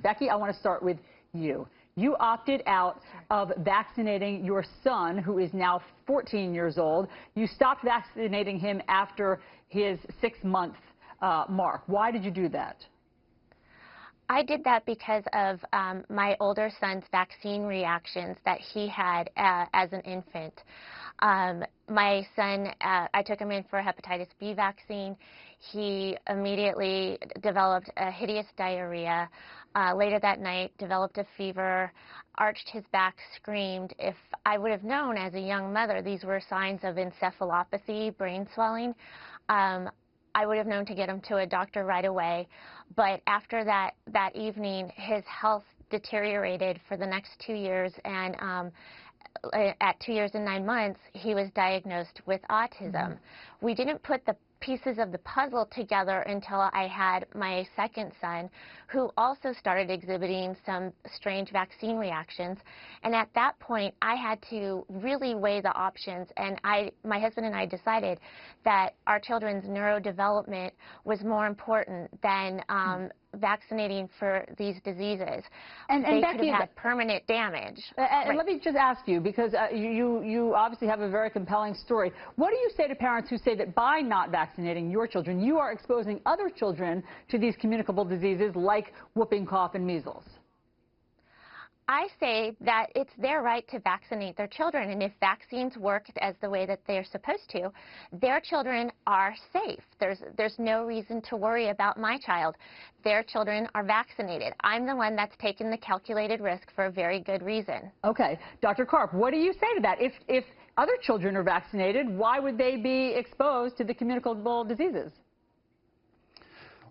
Becky, I want to start with you. You opted out of vaccinating your son, who is now 14 years old. You stopped vaccinating him after his 6-month mark. Why did you do that? I did that because of my older son's vaccine reactions that he had as an infant. My son, I took him in for a hepatitis B vaccine. He immediately developed a hideous diarrhea. Later that night, developed a fever, arched his back, screamed. If I would have known as a young mother these were signs of encephalopathy, brain swelling, I would have known to get him to a doctor right away. But after that evening, his health deteriorated for the next 2 years, and at 2 years and 9 months, he was diagnosed with autism. We didn't put the pieces of the puzzle together until I had my second son, who also started exhibiting some strange vaccine reactions. And at that point, I had to really weigh the options, and my husband and I decided that our children's neurodevelopment was more important than vaccinating for these diseases. And they Becky, could have had permanent damage. And let me just ask you, because you obviously have a very compelling story. What do you say to parents who say that by not vaccinating your children, you are exposing other children to these communicable diseases like whooping cough and measles? I say that it's their right to vaccinate their children, and if vaccines work as the way that they're supposed to, their children are safe. There's no reason to worry about my child. Their children are vaccinated. I'm the one that's taken the calculated risk for a very good reason. Okay. Dr. Karp, what do you say to that? If other children are vaccinated, why would they be exposed to the communicable diseases?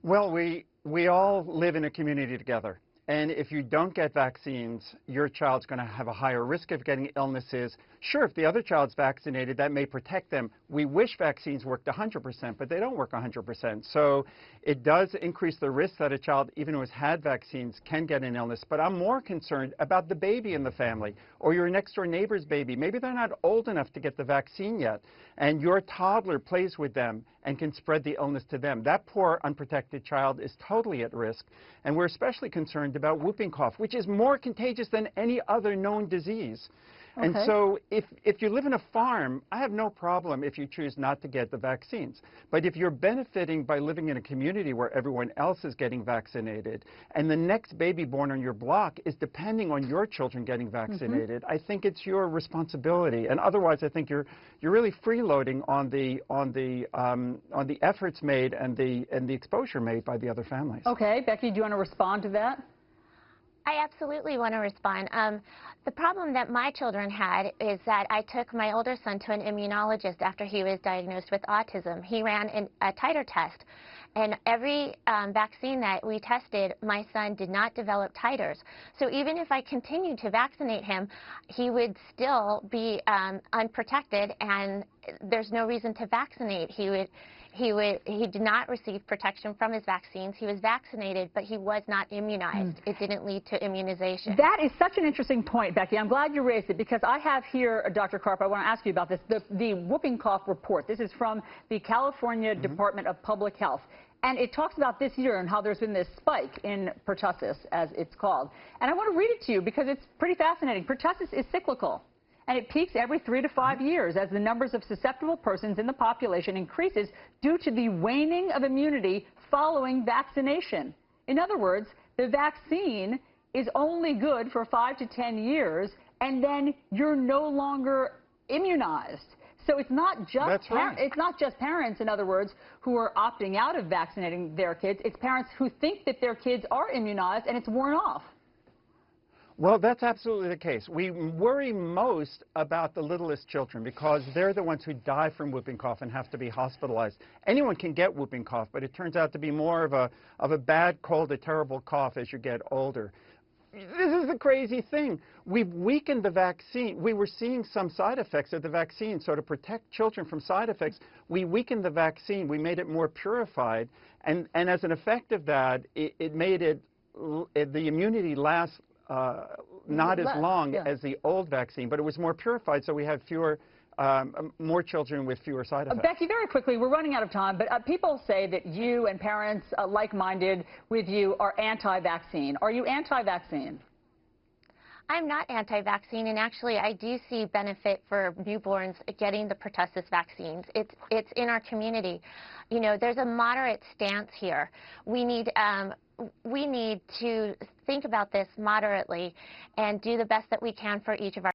Well, we all live in a community together. And if you don't get vaccines, your child's going to have a higher risk of getting illnesses. Sure, if the other child's vaccinated, that may protect them. We wish vaccines worked 100%, but they don't work 100%. So it does increase the risk that a child, even who has had vaccines, can get an illness. But I'm more concerned about the baby in the family or your next-door neighbor's baby. Maybe they're not old enough to get the vaccine yet, and your toddler plays with them and can spread the illness to them. That poor, unprotected child is totally at risk. And we're especially concerned about whooping cough, which is more contagious than any other known disease. Okay. And so if you live in a farm, I have no problem if you choose not to get the vaccines. But if you're benefiting by living in a community where everyone else is getting vaccinated, and the next baby born on your block is depending on your children getting vaccinated, I think it's your responsibility. And otherwise, I think you're really freeloading on the efforts made and the exposure made by the other families. Okay, Becky, do you want to respond to that? I absolutely want to respond. The problem that my children had is that I took my older son to an immunologist after he was diagnosed with autism. He ran a titer test, and every vaccine that we tested, my son did not develop titers. So even if I continued to vaccinate him, he would still be unprotected, and there's no reason to vaccinate. He did not receive protection from his vaccines. He was vaccinated, but he was not immunized. It didn't lead to immunization. That is such an interesting point, Becky. I'm glad you raised it, because I have here, Dr. Karp, I want to ask you about this, the whooping cough report. This is from the California Department of Public Health. And it talks about this year and how there's been this spike in pertussis, as it's called. And I want to read it to you because it's pretty fascinating. Pertussis is cyclical, and it peaks every 3 to 5 years as the numbers of susceptible persons in the population increases due to the waning of immunity following vaccination. In other words, the vaccine is only good for 5 to 10 years, and then you're no longer immunized. So it's not just it's not just parents, in other words, who are opting out of vaccinating their kids. It's parents who think that their kids are immunized and it's worn off. Well, that's absolutely the case. We worry most about the littlest children because they're the ones who die from whooping cough and have to be hospitalized. Anyone can get whooping cough, but it turns out to be more of a bad cold, a terrible cough as you get older. This is the crazy thing. We've weakened the vaccine. We were seeing some side effects of the vaccine. So to protect children from side effects, we weakened the vaccine. We made it more purified. And as an effect of that, it made the immunity last not as long as the old vaccine, but it was more purified, so we had fewer more children with fewer side effects. Becky, very quickly, we're running out of time, but people say that you and parents like-minded with you are anti-vaccine. Are you anti-vaccine? I'm not anti-vaccine, and actually I do see benefit for newborns getting the pertussis vaccines. It's in our community. You know, there's a moderate stance here. We need to think about this moderately and do the best that we can for each of our